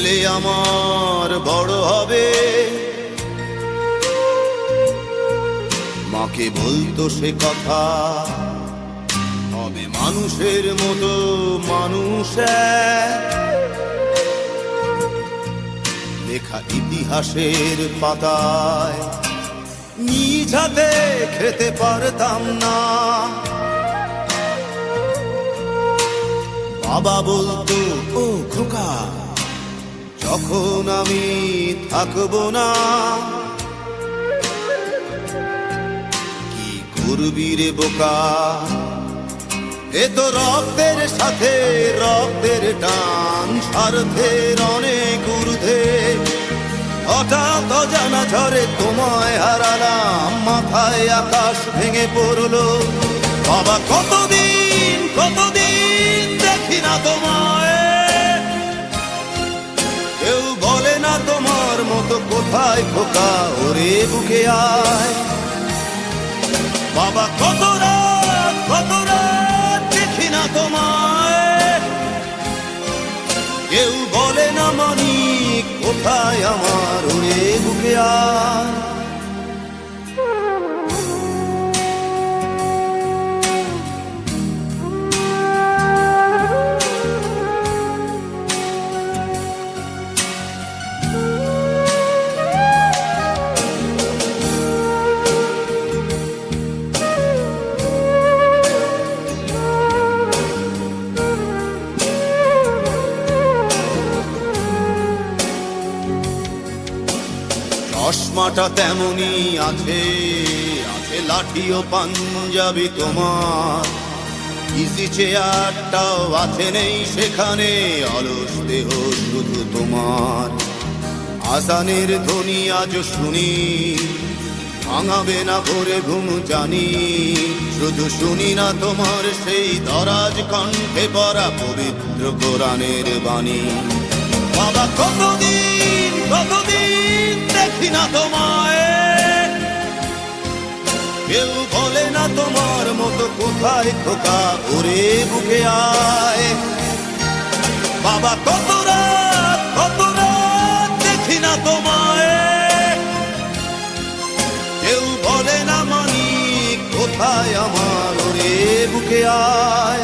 ছেলে আমার বড় হবে, মাকে বলতো সে কথা, হবে মানুষের মতো মানুষ এক। লেখা ইতিহাসের পাতায় নিজ হাতে খেতে পারতাম না। বাবা বলতো, ও খোকা, যখন আমি থাকবো না, কি করবি রে বোকা, এ তো রক্তের সাথে রক্তের টান, স্বার্থের অনেক ঊর্ধ্বে। হঠাৎ অজানা ঝড়ে তোমায় হারালাম, মাথায় আকাশ ভেঙে পড়লো। বাবা কতদিন কতদিন দেখি না তোমায়, কেউ বলে না তোমার মতো কোথায় খোকা, ওরে বুকে আয়। বাবা কত রাত দেখি না তোমায়, কেউ বলে না মানি কোথায় আমার, ওরে বুকে আয়। চশমাটা তেমনি আছে, আছে লাঠি ও পাঞ্জাবি তোমার, ইজি চেয়ারটাও আছে নেই সেখানে, অলস দেহ শুধু তোমার। আজানের ধ্বনি আজ শুনি, ভাঙাবে না ভোরে ঘুম জানি, শুধু শুনি না তোমার সেই দরাজ কণ্ঠে পড়া পবিত্র কোরআনের বাণী। বাবা কতদিন কতদিন দেখি না তোমায়, কেউ বলে না তোমার মতো কোথায় খোকা, ওরে বুকে আয়। বাবা কত রাত দেখি না তোমায়, কেউ বলে না মানি কোথায় আমার, ওরে বুকে আয়।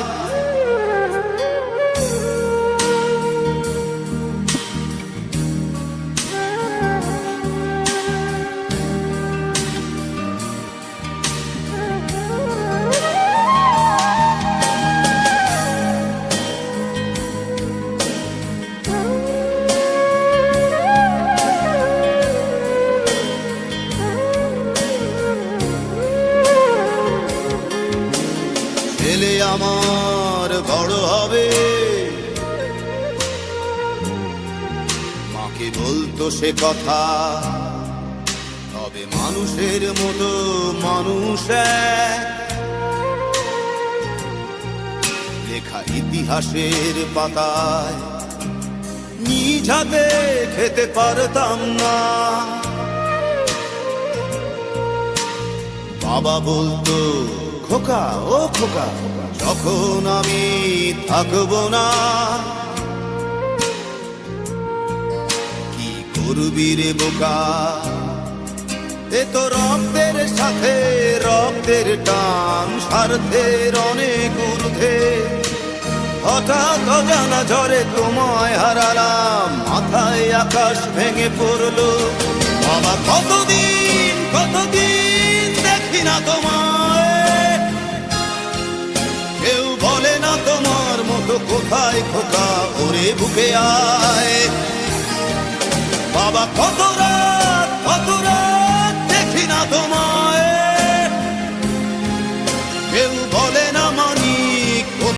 ছেলে আমার বড় হবে, মাকে বলতো সে কথা, হবে মানুষের মতো মানুষ এক। লেখা ইতিহাসের পাতায় নিজ হাতে খেতে পারতাম না। বাবা বলতো, খোকা ও খোকা, যখন আমি থাকবো না, কি করবি রে বোকা, এ তো রক্তের সাথে রক্তের টান, স্বার্থের অনেক ঊর্ধ্বে। হঠাৎ অজানা ঝড়ে তোমায় হারালাম, মাথায় আকাশ ভেঙে পড়লো। বাবা কতদিন কতদিন দেখি না তোমায়, কেউ বলে না তোমার মতো কোথায় খোকা, ওরে বুকে আয়। বাবা কত রাত